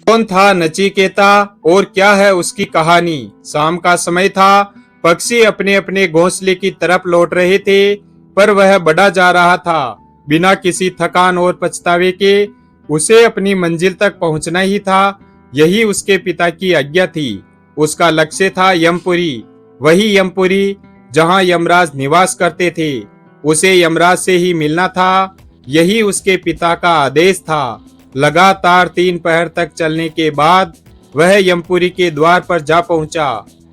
कौन था नचिकेता और क्या है उसकी कहानी। शाम का समय था। पक्षी अपने अपने घोंसले की तरफ लौट रहे थे, पर वह बढ़ा जा रहा था। बिना किसी थकान और पछतावे के उसे अपनी मंजिल तक पहुंचना ही था। यही उसके पिता की आज्ञा थी। उसका लक्ष्य था यमपुरी, वही यमपुरी जहां यमराज निवास करते थे। उसे यमराज से ही मिलना था, यही उसके पिता का आदेश था। लगातार 3 पहर तक चलने के बाद वह यमपुरी के द्वार पर जा पहुंचा।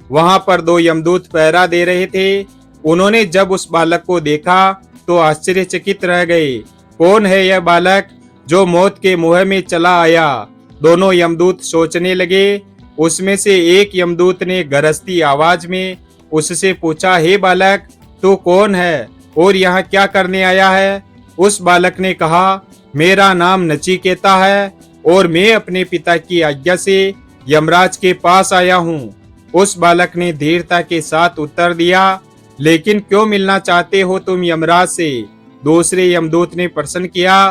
वहां पर 2 यमदूत पहरा दे रहे थे। उन्होंने जब उस बालक को देखा तो आश्चर्यचकित रह गए। कौन है यह बालक जो मौत के मुंह में चला आया? दोनों यमदूत सोचने लगे। उसमें से एक यमदूत ने गरजती आवाज में उससे पूछा, हे बालक, तू कौन है और यहाँ क्या करने आया है? उस बालक ने कहा, मेरा नाम नचिकेता है और मैं अपने पिता की आज्ञा से यमराज के पास आया हूँ। उस बालक ने धीरता के साथ उत्तर दिया, लेकिन क्यों मिलना चाहते हो तुम यमराज से? दूसरे यमदूत ने प्रश्न किया,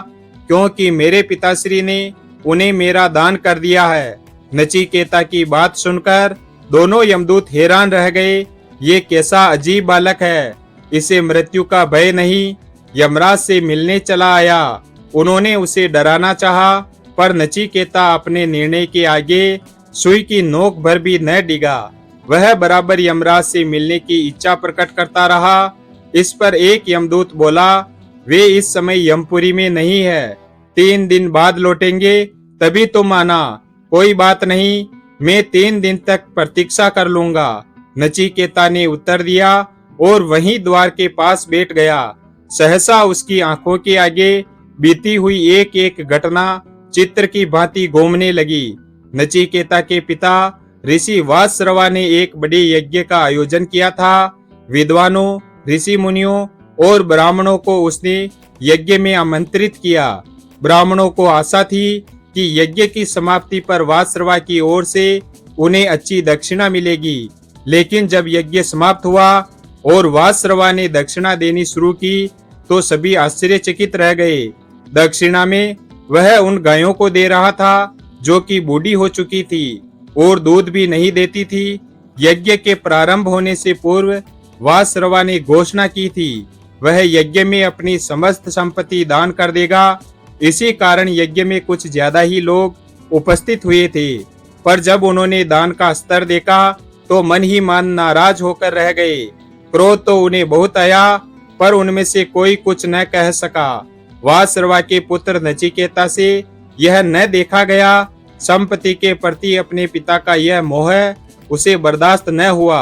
क्योंकि मेरे पिताश्री ने उन्हें मेरा दान कर दिया है। नचिकेता की बात सुनकर दोनों यमदूत हैरान रह गए। ये कैसा अजीब बालक है, इसे मृत्यु का भय नहीं, यमराज से मिलने चला आया। उन्होंने उसे डराना चाहा, पर नचिकेता अपने निर्णय के आगे सुई की नोक भर भी न डिगा। वह बराबर यमराज से मिलने की इच्छा प्रकट करता रहा। इस पर एक यमदूत बोला, वे इस समय यमपुरी में नहीं है, 3 दिन बाद लौटेंगे, तभी तुम आना। कोई बात नहीं, मैं 3 दिन तक प्रतीक्षा कर लूंगा। नचिकेता ने उत्तर दिया और वहीं द्वार के पास बैठ गया। सहसा उसकी आंखों के आगे बीती हुई एक एक घटना चित्र की भांति घूमने लगी। नचिकेता के पिता ऋषि वासरवा ने एक बड़े यज्ञ का आयोजन किया था। विद्वानों, ऋषि मुनियों और ब्राह्मणों को उसने यज्ञ में आमंत्रित किया। ब्राह्मणों को आशा थी कि यज्ञ की समाप्ति पर वासरवा की ओर से उन्हें अच्छी दक्षिणा मिलेगी। लेकिन जब यज्ञ समाप्त हुआ और वासरवा ने दक्षिणा देनी शुरू की तो सभी आश्चर्यचकित रह गए। दक्षिणा में वह उन गायों को दे रहा था जो कि बूढ़ी हो चुकी थी और दूध भी नहीं देती थी। यज्ञ के प्रारंभ होने से पूर्व वासरवा ने घोषणा की थी, वह यज्ञ में अपनी समस्त संपत्ति दान कर देगा। इसी कारण यज्ञ में कुछ ज्यादा ही लोग उपस्थित हुए थे, पर जब उन्होंने दान का स्तर देखा तो मन ही मन नाराज होकर रह गए। क्रोध तो उन्हें बहुत आया, पर उनमें से कोई कुछ न कह सका। वासरवा के पुत्र नचिकेता से यह न देखा गया। संपत्ति के प्रति अपने पिता का यह मोह उसे बर्दाश्त न हुआ।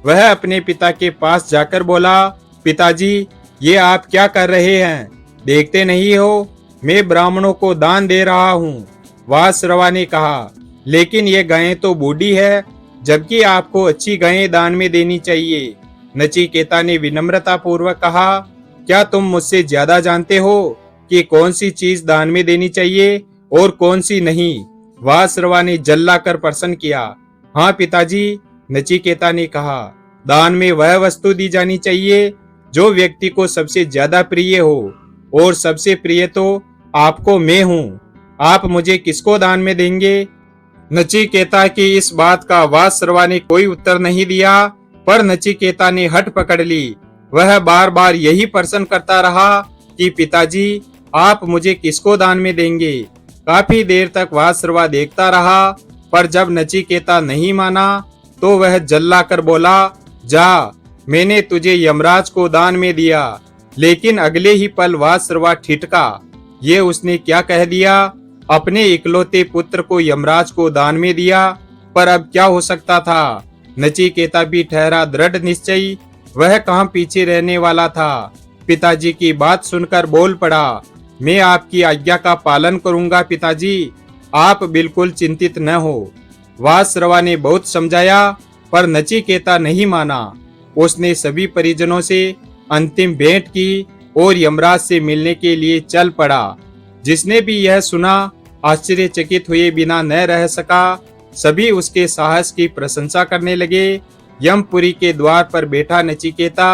वह अपने पिता के पास जाकर बोला, पिताजी, ये आप क्या कर रहे हैं? देखते नहीं हो मैं ब्राह्मणों को दान दे रहा हूँ। वासरवा ने कहा, लेकिन ये गायें तो बूढ़ी है, जबकि आपको अच्छी गायें दान में देनी चाहिए। नचिकेता ने विनम्रता पूर्वक कहा, क्या तुम मुझसे ज्यादा जानते हो कि कौन सी चीज दान में देनी चाहिए और कौन सी नहीं? वासरवा ने जल्ला कर प्रश्न किया। हाँ पिताजी, नचिकेता ने कहा, दान में वह वस्तु दी जानी चाहिए जो व्यक्ति को सबसे ज्यादा प्रिय हो, और सबसे प्रिय तो आपको मैं हूँ। आप मुझे किसको दान में देंगे? नचिकेता की इस बात का वासरवा ने कोई उत्तर नहीं दिया, पर नचिकेता ने हट पकड़ ली। वह बार बार यही प्रश्न करता रहा कि पिताजी, आप मुझे किसको दान में देंगे? काफी देर तक वासरवा देखता रहा, पर जब नचिकेता नहीं माना तो वह जल्ला कर बोला, जा, मैंने तुझे यमराज को दान में दिया। लेकिन अगले ही पल वासरवा ठिठका। ये उसने क्या कह दिया? अपने इकलौते पुत्र को यमराज को दान में दिया, पर अब क्या हो सकता था? नचिकेता भी ठहरा दृढ़ निश्चयी, वह कहाँ पीछे रहने वाला था। पिताजी की बात सुनकर बोल पड़ा, मैं आपकी आज्ञा का पालन करूंगा पिताजी, आप बिल्कुल चिंतित न हो। वासरवा ने बहुत समझाया, पर नचिकेता नहीं माना। उसने सभी परिजनों से अंतिम भेंट की और यमराज से मिलने के लिए चल पड़ा। जिसने भी यह सुना आश्चर्यचकित हुए बिना न रह सका। सभी उसके साहस की प्रशंसा करने लगे। यमपुरी के द्वार पर बैठा नचिकेता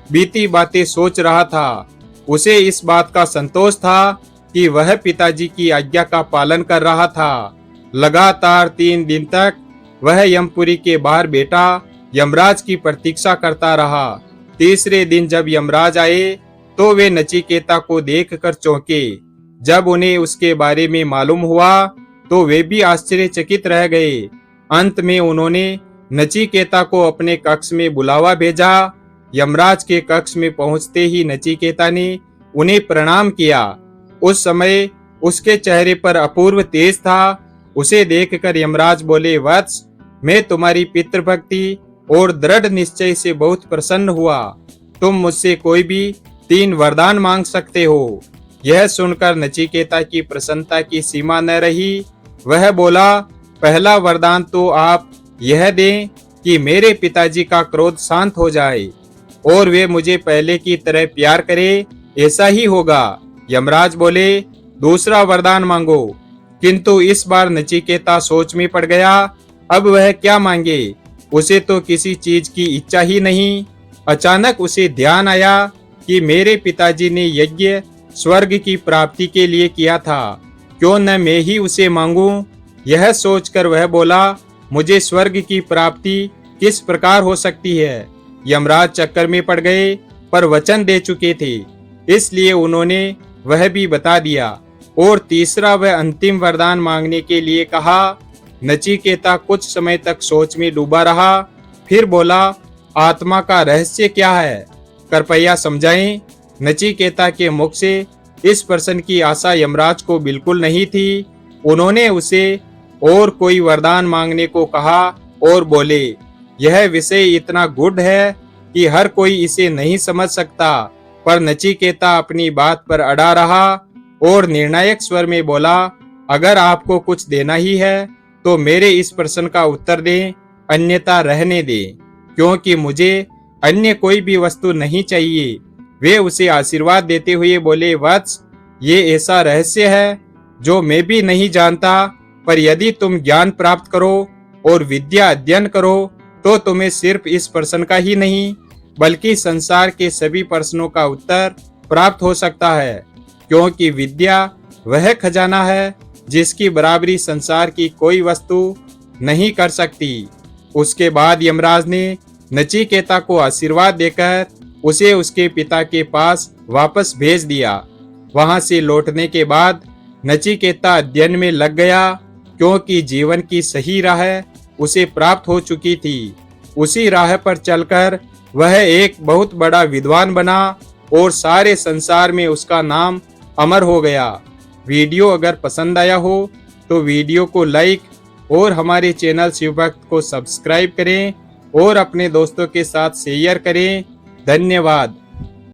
बीती बातें सोच रहा था। उसे इस बात का संतोष था कि वह पिताजी की आज्ञा का पालन कर रहा था। लगातार 3 दिन तक वह यमपुरी के बाहर बैठा यमराज की प्रतीक्षा करता रहा। तीसरे दिन जब यमराज आए तो वे नचिकेता को देखकर चौंके। जब उन्हें उसके बारे में मालूम हुआ तो वे भी आश्चर्यचकित रह गए। अंत में उन्होंने नचिकेता को अपने कक्ष में बुलावा भेजा। यमराज के कक्ष में पहुंचते ही नचिकेता ने उन्हें प्रणाम किया। उस समय उसके चेहरे पर अपूर्व तेज था। उसे देखकर यमराज बोले, वत्स, मैं तुम्हारी पितृभक्ति और दृढ़ निश्चय से बहुत प्रसन्न हुआ। तुम मुझसे कोई भी 3 वरदान मांग सकते हो। यह सुनकर नचिकेता की प्रसन्नता की सीमा न रही। वह बोला, पहला वरदान तो आप यह दें कि मेरे पिताजी का क्रोध शांत हो जाए और वे मुझे पहले की तरह प्यार करें, ऐसा ही होगा। यमराज बोले, दूसरा वरदान मांगो। किंतु इस बार नचिकेता सोच में पड़ गया। अब वह क्या मांगे? उसे तो किसी चीज की इच्छा ही नहीं। अचानक उसे ध्यान आया कि मेरे पिताजी ने यज्ञ स्वर्ग की प्राप्ति के लिए किया था, क्यों न मैं ही उसे मांगूं? यह सोचकर वह बोला, मुझे स्वर्ग की प्राप्ति किस प्रकार हो सकती है? यमराज चक्कर में पड़ गए, पर वचन दे चुके थे, इसलिए उन्होंने वह भी बता दिया और तीसरा व अंतिम वरदान मांगने के लिए कहा। नचिकेता कुछ समय तक सोच में डूबा रहा, फिर बोला, आत्मा का रहस्य क्या है? कृपया समझाएं। नचिकेता के मुख से इस प्रश्न की आशा यमराज को बिल्कुल नहीं थी। उन्होंने उसे और कोई वरदान मांगने को कहा और बोले, यह विषय इतना गूढ़ है कि हर कोई इसे नहीं समझ सकता। पर नचिकेता अपनी बात पर अड़ा रहा और निर्णायक स्वर में बोला, अगर आपको कुछ देना ही है तो मेरे इस प्रश्न का उत्तर दें, अन्यथा रहने दें, क्योंकि मुझे अन्य कोई भी वस्तु नहीं चाहिए। वे उसे आशीर्वाद देते हुए बोले, वत्स, ये ऐसा रहस्य है जो मैं भी नहीं जानता, पर यदि तुम ज्ञान प्राप्त करो और विद्या अध्ययन करो तो तुम्हें सिर्फ इस प्रश्न का ही नहीं बल्कि संसार के सभी प्रश्नों का उत्तर प्राप्त हो सकता है, क्योंकि विद्या वह खजाना है जिसकी बराबरी संसार की कोई वस्तु नहीं कर सकती। उसके बाद यमराज ने नचिकेता को आशीर्वाद देकर उसे उसके पिता के पास वापस भेज दिया। वहां से लौटने के बाद नचिकेता अध्ययन में लग गया, क्योंकि जीवन की सही राह उसे प्राप्त हो चुकी थी। उसी राह पर चलकर वह एक बहुत बड़ा विद्वान बना और सारे संसार में उसका नाम अमर हो गया। वीडियो अगर पसंद आया हो तो वीडियो को लाइक और हमारे चैनल शिवभक्त को सब्सक्राइब करें और अपने दोस्तों के साथ शेयर करें। धन्यवाद।